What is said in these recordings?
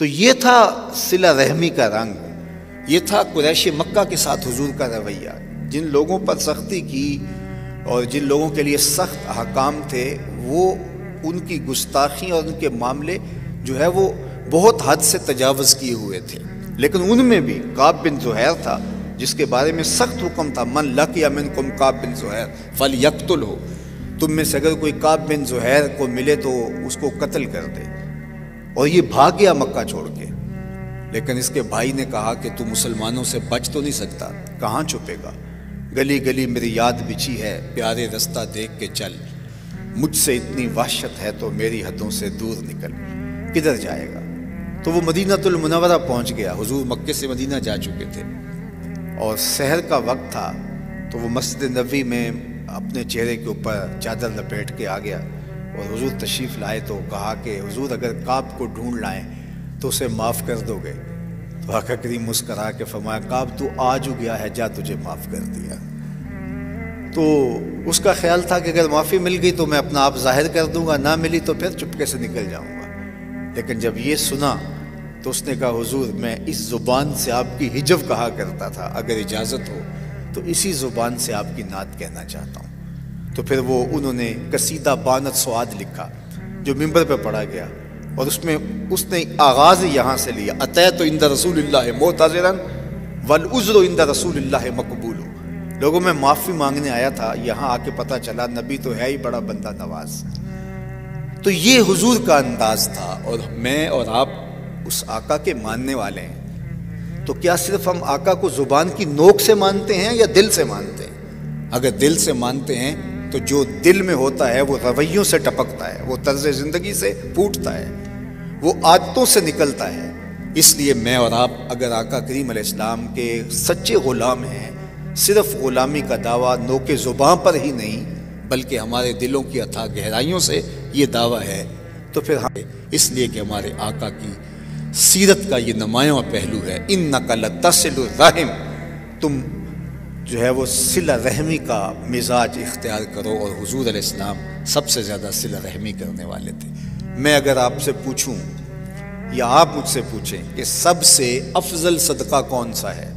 تو یہ تھا صلہ رحمی کا رنگ، یہ تھا قریش مکہ کے ساتھ حضور کا رویہ۔ جن لوگوں پر سختی کی اور جن لوگوں کے لیے سخت احکام تھے، وہ ان کی گستاخی اور ان کے معاملے جو ہے وہ بہت حد سے تجاوز کیے ہوئے تھے۔ لیکن ان میں بھی کعب بن زہیر تھا، جس کے بارے میں سخت حکم تھا، من لقی منکم کعب بن زہیر فلیقتلہ، تم میں سے اگر کوئی کعب بن زہیر کو ملے تو اس کو قتل کر دے۔ اور یہ بھاگ گیا مکہ چھوڑ کے، لیکن اس کے بھائی نے کہا کہ تو مسلمانوں سے بچ تو نہیں سکتا، کہاں چھپے گا؟ گلی گلی میری یاد بچھی ہے، پیارے رستہ دیکھ کے چل، مجھ سے اتنی وحشت ہے تو میری حدوں سے دور نکل، کدھر جائے گا؟ تو وہ مدینہ المنورہ پہنچ گیا۔ حضور مکے سے مدینہ جا چکے تھے اور سحر کا وقت تھا، تو وہ مسجد نبوی میں اپنے چہرے کے اوپر چادر لپیٹ کے آ گیا اور حضور تشریف لائے تو کہا کہ حضور اگر کعب کو ڈھونڈ لائیں تو اسے معاف کر دو گے؟ تو آقا کریم مسکرا کے فرمایا، کعب تو آ جو گیا ہے، جا تجھے معاف کر دیا۔ تو اس کا خیال تھا کہ اگر معافی مل گئی تو میں اپنا آپ ظاہر کر دوں گا، نہ ملی تو پھر چپکے سے نکل جاؤں گا۔ لیکن جب یہ سنا تو اس نے کہا، حضور میں اس زبان سے آپ کی ہجو کہا کرتا تھا، اگر اجازت ہو تو اسی زبان سے آپ کی نعت کہنا چاہتا ہوں۔ تو پھر وہ انہوں نے قصیدہ بانت سعاد لکھا جو ممبر پہ پڑھا گیا، اور اس نے آغاز یہاں سے لیا، اتیت عند رسول اللہ معتذرا والعذر عند رسول اللہ مقبول۔ لوگوں میں معافی مانگنے آیا تھا، یہاں آ کے پتہ چلا نبی تو ہے ہی بڑا بندہ نواز۔ تو یہ حضور کا انداز تھا، اور میں اور آپ اس آقا کے ماننے والے ہیں۔ تو کیا صرف ہم آقا کو زبان کی نوک سے مانتے ہیں یا دل سے مانتے ہیں؟ اگر دل سے مانتے ہیں تو جو دل میں ہوتا ہے وہ رویوں سے ٹپکتا ہے، وہ طرز زندگی سے پھوٹتا ہے، وہ عادتوں سے نکلتا ہے۔ اس لیے میں اور آپ اگر آقا کریم علیہ السلام کے سچے غلام ہیں، صرف غلامی کا دعویٰ نوک زباں پر ہی نہیں بلکہ ہمارے دلوں کی اتھاہ گہرائیوں سے یہ دعویٰ ہے، تو پھر ہم اس لیے کہ ہمارے آقا کی سیرت کا یہ نمایاں پہلو ہے، اِنَّکَ لَتَصِلُ الرَّحِمَ، تم جو ہے وہ صلہ رحمی کا مزاج اختیار کرو، اور حضور علیہ السلام سب سے زیادہ صلہ رحمی کرنے والے تھے۔ میں اگر آپ سے پوچھوں یا آپ مجھ سے پوچھیں کہ سب سے افضل صدقہ کون سا ہے،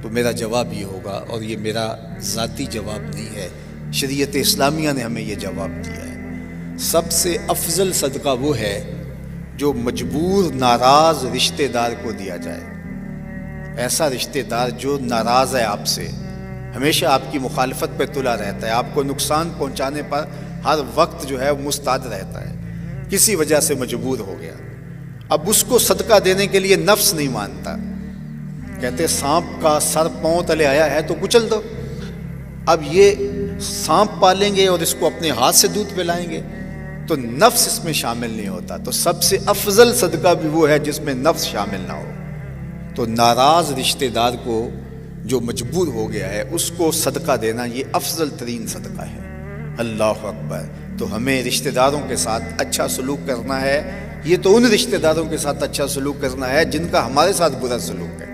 تو میرا جواب یہ ہوگا، اور یہ میرا ذاتی جواب نہیں ہے، شریعت اسلامیہ نے ہمیں یہ جواب دیا ہے، سب سے افضل صدقہ وہ ہے جو مجبور ناراض رشتہ دار کو دیا جائے۔ ایسا رشتہ دار جو ناراض ہے آپ سے، ہمیشہ آپ کی مخالفت پہ تلا رہتا ہے، آپ کو نقصان پہنچانے پر ہر وقت جو ہے مستعد رہتا ہے، کسی وجہ سے مجبور ہو گیا۔ اب اس کو صدقہ دینے کے لیے نفس نہیں مانتا، کہتے سانپ کا سر پاؤں تلے آیا ہے تو کچل دو۔ اب یہ سانپ پالیں گے اور اس کو اپنے ہاتھ سے دودھ پلائیں گے تو نفس اس میں شامل نہیں ہوتا۔ تو سب سے افضل صدقہ بھی وہ ہے جس میں نفس شامل نہ ہو۔ تو ناراض رشتہ دار کو جو مجبور ہو گیا ہے اس کو صدقہ دینا یہ افضل ترین صدقہ ہے۔ اللہ اکبر۔ تو ہمیں رشتہ داروں کے ساتھ اچھا سلوک کرنا ہے، یہ تو ان رشتہ داروں کے ساتھ اچھا سلوک کرنا ہے جن کا ہمارے ساتھ برا سلوک ہے،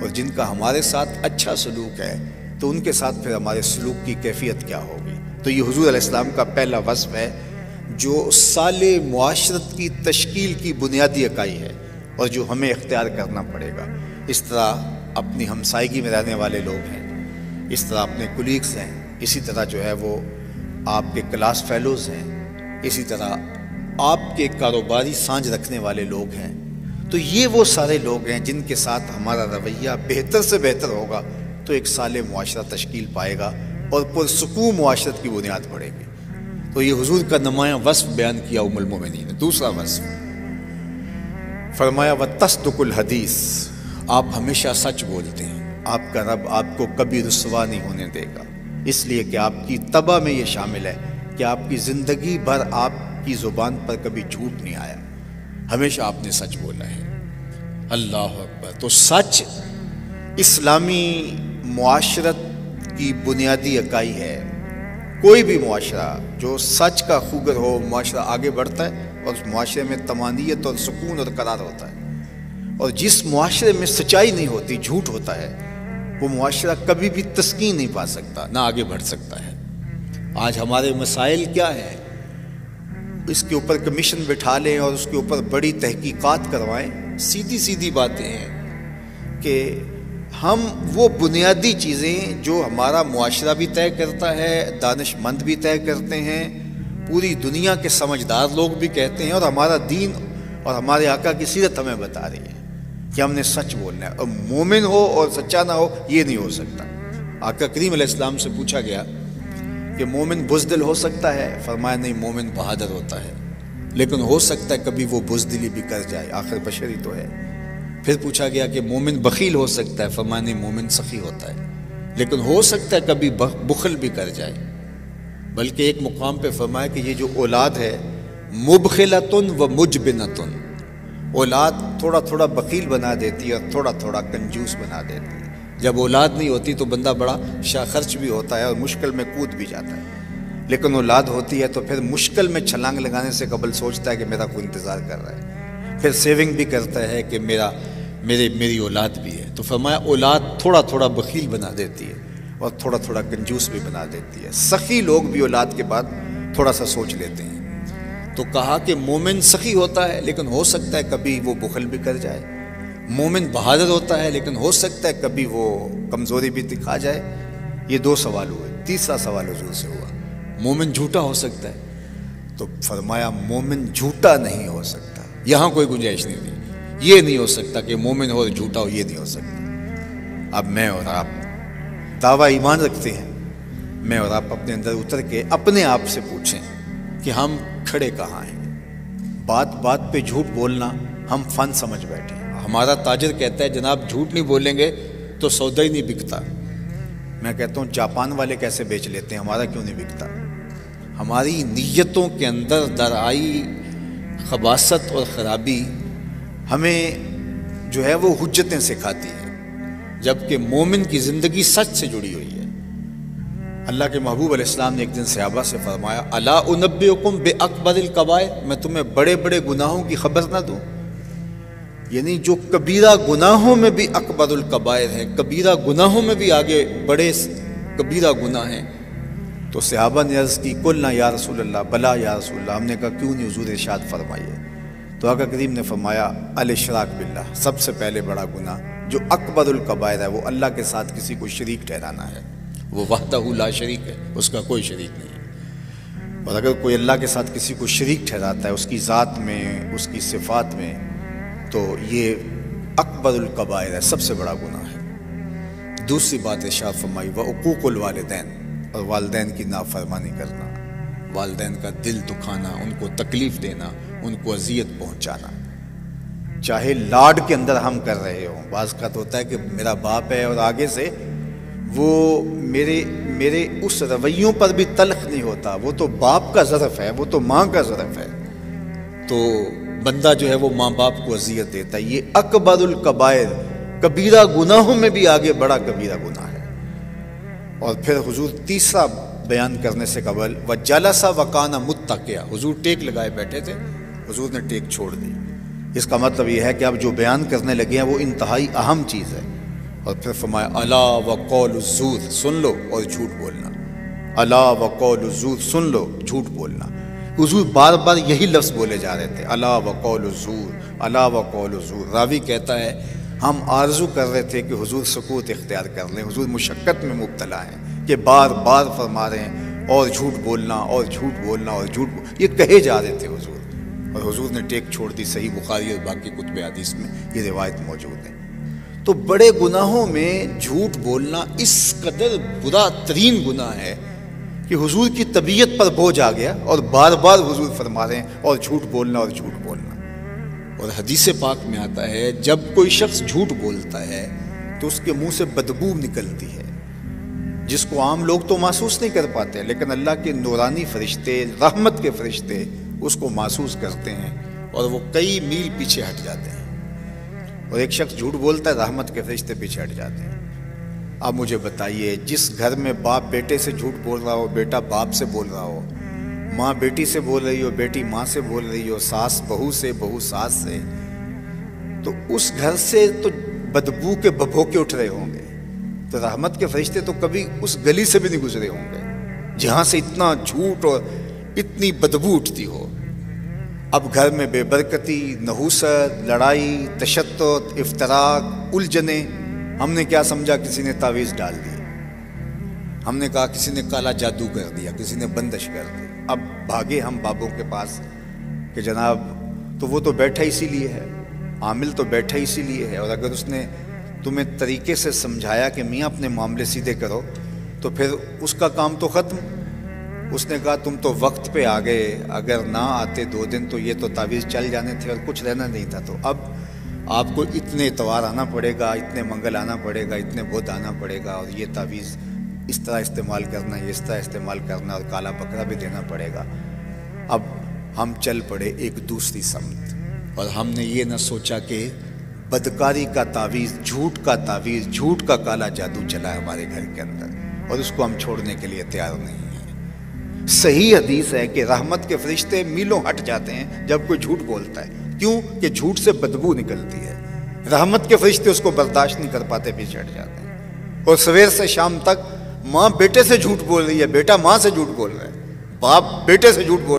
اور جن کا ہمارے ساتھ اچھا سلوک ہے تو ان کے ساتھ پھر ہمارے سلوک کی کیفیت کیا ہوگی۔ تو یہ حضور علیہ السلام کا پہلا وصف ہے جو صالح معاشرت کی تشکیل کی بنیادی اکائی ہے اور جو ہمیں اختیار کرنا پڑے گا۔ اس طرح اپنی ہمسائیگی میں رہنے والے لوگ ہیں، اس طرح اپنے کولیگز ہیں، اسی طرح جو ہے وہ آپ کے کلاس فیلوز ہیں، اسی طرح آپ کے کاروباری سانجھ رکھنے والے لوگ ہیں۔ تو یہ وہ سارے لوگ ہیں جن کے ساتھ ہمارا رویہ بہتر سے بہتر ہوگا تو ایک صالح معاشرہ تشکیل پائے گا اور پرسکون معاشرت کی بنیاد پڑے گی۔ تو یہ حضور کا نمایاں وصف بیان کیا ام المومنین نے۔ دوسرا وصف فرمایا وَتَصْدُقُ الْحَدِيث، آپ ہمیشہ سچ بولتے ہیں، آپ کا رب آپ کو کبھی رسوا نہیں ہونے دے گا، اس لیے کہ آپ کی طبع میں یہ شامل ہے کہ آپ کی زندگی بھر آپ کی زبان پر کبھی جھوٹ نہیں آیا، ہمیشہ آپ نے سچ بولا ہے۔ اللہ اکبر۔ تو سچ اسلامی معاشرت کی بنیادی اکائی ہے۔ کوئی بھی معاشرہ جو سچ کا خوگر ہو، معاشرہ آگے بڑھتا ہے اور اس معاشرے میں طمانینت اور سکون اور قرار ہوتا ہے، اور جس معاشرے میں سچائی نہیں ہوتی، جھوٹ ہوتا ہے، وہ معاشرہ کبھی بھی تسکین نہیں پا سکتا، نہ آگے بڑھ سکتا ہے۔ آج ہمارے مسائل کیا ہیں؟ اس کے اوپر کمیشن بٹھا لیں اور اس کے اوپر بڑی تحقیقات کروائیں. سیدھی سیدھی باتیں ہیں کہ ہم وہ بنیادی چیزیں جو ہمارا معاشرہ بھی طے کرتا ہے، دانش مند بھی طے کرتے ہیں، پوری دنیا کے سمجھدار لوگ بھی کہتے ہیں، اور ہمارا دین اور ہمارے آقا کی سیرت ہمیں بتا رہی ہے کہ ہم نے سچ بولنا ہے، اور مومن ہو اور سچا نہ ہو یہ نہیں ہو سکتا. آقا کریم علیہ السلام سے پوچھا گیا کہ مومن بزدل ہو سکتا ہے؟ فرمایا نہیں، مومن بہادر ہوتا ہے، لیکن ہو سکتا ہے کبھی وہ بزدلی بھی کر جائے، آخر بشری تو ہے. پھر پوچھا گیا کہ مومن بخیل ہو سکتا ہے؟ فرمایا نہیں، مومن سخی ہوتا ہے، لیکن ہو سکتا ہے کبھی بخل بھی کر جائے. بلکہ ایک مقام پہ فرمایا کہ یہ جو اولاد ہے مبخلتن و مجبنتن، اولاد تھوڑا تھوڑا بخیل بنا دیتی ہے اور تھوڑا تھوڑا کنجوس بنا دیتی ہے. جب اولاد نہیں ہوتی تو بندہ بڑا شاہ خرچ بھی ہوتا ہے اور مشکل میں کود بھی جاتا ہے، لیکن اولاد ہوتی ہے تو پھر مشکل میں چھلانگ لگانے سے قبل سوچتا ہے کہ میرا کوئی انتظار کر رہا ہے، پھر سیونگ بھی کرتا ہے کہ میری اولاد بھی ہے. تو فرمایا اولاد تھوڑا تھوڑا بخیل بنا دیتی ہے اور تھوڑا تھوڑا کنجوس بھی بنا دیتی ہے. سخی لوگ بھی اولاد کے بعد تھوڑا سا سوچ لیتے ہیں. تو کہا کہ مومن سخی ہوتا ہے لیکن ہو سکتا ہے کبھی وہ بخل بھی کر جائے، مومن بہادر ہوتا ہے لیکن ہو سکتا ہے کبھی وہ کمزوری بھی دکھا جائے. یہ 2 سوال ہوئے. تیسرا سوال حضور سے ہوا، مومن جھوٹا ہو سکتا ہے؟ تو فرمایا مومن جھوٹا نہیں ہو سکتا. یہاں کوئی گنجائش نہیں تھی، یہ نہیں ہو سکتا کہ مومن ہو اور جھوٹا ہو، یہ نہیں ہو سکتا. اب میں اور آپ دعویٰ ایمان رکھتے ہیں، میں اور آپ اپنے اندر اتر کے اپنے آپ سے پوچھیں کہ ہم کھڑے کہاں ہیں. بات بات پہ جھوٹ بولنا ہم فن سمجھ بیٹھے. ہمارا تاجر کہتا ہے جناب جھوٹ نہیں بولیں گے تو سودا ہی نہیں بکتا. میں کہتا ہوں جاپان والے کیسے بیچ لیتے ہیں، ہمارا کیوں نہیں بکتا؟ ہماری نیتوں کے اندر درآئی خباثت اور خرابی ہمیں جو ہے وہ حجتیں سکھاتی ہے، جبکہ مومن کی زندگی سچ سے جڑی ہوئی ہے. اللہ کے محبوب علیہ السلام نے ایک دن صحابہ سے فرمایا الا انبئکم باکبر الکبائر، میں تمہیں بڑے بڑے گناہوں کی خبر نہ دوں؟ یعنی جو کبیرہ گناہوں میں بھی اکبر الکبائر ہے، کبیرہ گناہوں میں بھی آگے بڑے کبیرہ گناہ ہیں. تو صحابہ نے عرض کی قلنا یا رسول اللہ، بلا یا رسول اللہ. ہم نے کہا کیوں نہیں حضور، ارشاد فرمائیے. تو آقا کریم نے فرمایا الاشراک باللہ، سب سے پہلے بڑا گناہ جو اکبر الکبائر ہے وہ اللہ کے ساتھ کسی کو شریک ٹھہرانا ہے. وہ وحدہ لا شریک ہے، اس کا کوئی شریک نہیں. اور اگر کوئی اللہ کے ساتھ کسی کو شریک ٹھہراتا ہے اس کی ذات میں، اس کی صفات میں، تو یہ اکبر الکبائر ہے، سب سے بڑا گناہ ہے. دوسری بات ارشاد فرمائی وعقوق الوالدین، اور والدین کی نافرمانی کرنا، والدین کا دل دکھانا، ان کو تکلیف دینا، ان کو اذیت پہنچانا. چاہے لاڈ کے اندر ہم کر رہے ہوں، بعض کا تو ہوتا ہے کہ میرا باپ ہے اور آگے سے وہ میرے اس رویوں پر بھی تلخ نہیں ہوتا، وہ تو باپ کا ظرف ہے، وہ تو ماں کا ظرف ہے، تو بندہ جو ہے وہ ماں باپ کو اذیت دیتا ہے. یہ اکبر الکبائر، کبیرہ گناہوں میں بھی آگے بڑا کبیرہ گناہ ہے. اور پھر حضور تیسرا بیان کرنے سے قبل وجلس وکان متکئا، حضور ٹیک لگائے بیٹھے تھے، حضور نے ٹیک چھوڑ دی. اس کا مطلب یہ ہے کہ اب جو بیان کرنے لگے ہیں وہ انتہائی اہم چیز ہے. اور پھر فرمایا الا وقول الزور، سن لو اور جھوٹ بولنا. الا وقول الزور، سن لو جھوٹ بولنا. حضور بار بار یہی لفظ بولے جا رہے تھے، الا وقول الزور، الا وقول الزور. راوی کہتا ہے ہم آرزو کر رہے تھے کہ حضور سکوت اختیار کر لیں، حضور مشقت میں مبتلا ہیں کہ بار بار فرما رہے ہیں اور جھوٹ بولنا اور جھوٹ بولنا اور جھوٹ بولنا، یہ کہے جا رہے تھے حضور. اور حضور نے ٹیک چھوڑ دی. صحیح بخاری اور باقی کتب حدیث میں یہ روایت موجود ہے. تو بڑے گناہوں میں جھوٹ بولنا اس قدر برا ترین گناہ ہے کہ حضور کی طبیعت پر بوجھ آ گیا اور بار بار حضور فرما رہے ہیں اور جھوٹ بولنا اور جھوٹ بولنا. اور حدیث پاک میں آتا ہے جب کوئی شخص جھوٹ بولتا ہے تو اس کے منہ سے بدبو نکلتی ہے، جس کو عام لوگ تو محسوس نہیں کر پاتے، لیکن اللہ کے نورانی فرشتے، رحمت کے فرشتے اس کو محسوس کرتے ہیں اور وہ کئی میل پیچھے ہٹ جاتے ہیں. اور ایک شخص جھوٹ بولتا ہے، رحمت کے فرشتے پیچھے ہٹ جاتے ہیں. اب مجھے بتائیے، جس گھر میں باپ بیٹے سے جھوٹ بول رہا ہو، بیٹا باپ سے بول رہا ہو، ماں بیٹی سے بول رہی ہو، بیٹی ماں سے بول رہی ہو، ساس بہو سے، بہو ساس سے، تو اس گھر سے تو بدبو کے ببھوکے اٹھ رہے ہوں گے. تو رحمت کے فرشتے تو کبھی اس گلی سے بھی نہیں گزرے ہوں گے جہاں سے اتنا جھوٹ اور اتنی بدبو اٹھتی ہو. اب گھر میں بے برکتی، نحوست، لڑائی، تشدد، افتراق، الجھنیں۔ ہم نے کیا سمجھا؟ کسی نے تعویذ ڈال دی، ہم نے کہا کسی نے کالا جادو کر دیا، کسی نے بندش کر دی۔ اب بھاگے ہم بابوں کے پاس کہ جناب تو وہ تو بیٹھا اسی لیے ہے، عامل تو بیٹھا اسی لیے ہے، اور اگر اس نے تمہیں طریقے سے سمجھایا کہ میاں اپنے معاملے سیدھے کرو تو پھر اس کا کام تو ختم۔ اس نے کہا تم تو وقت پہ آ گئے، اگر نہ آتے 2 دن تو یہ تو تعویذ چل جانے تھے اور کچھ رہنا نہیں تھا، تو اب آپ کو اتنے اتوار آنا پڑے گا، اتنے منگل آنا پڑے گا، اتنے بدھ آنا پڑے گا، اور یہ تعویذ اس طرح استعمال کرنا، یہ اس طرح استعمال کرنا، اور کالا بکرا بھی دینا پڑے گا۔ اب ہم چل پڑے ایک دوسری سمت، اور ہم نے یہ نہ سوچا کہ بدکاری کا تعویذ، جھوٹ کا تعویذ، جھوٹ کا کالا جادو چلا ہے ہمارے گھر کے اندر، اور اس کو ہم چھوڑنے کے لیے تیار نہیں ہیں۔ صحیح حدیث ہے کہ رحمت کے فرشتے میلوں ہٹ جاتے ہیں جب کوئی جھوٹ بولتا ہے، کیوں کہ جھوٹ سے بدبو نکلتی ہے۔ رحمت کے فرشتے اس کو برداشت نہیں کر پاتے، پیچھے ہٹ جاتے ہیں۔ اور سویر سے شام تک ماں بیٹے سے جھوٹ بول رہی ہے، بیٹا ماں سے جھوٹ بول رہا ہے، باپ بیٹے سے جھوٹ بول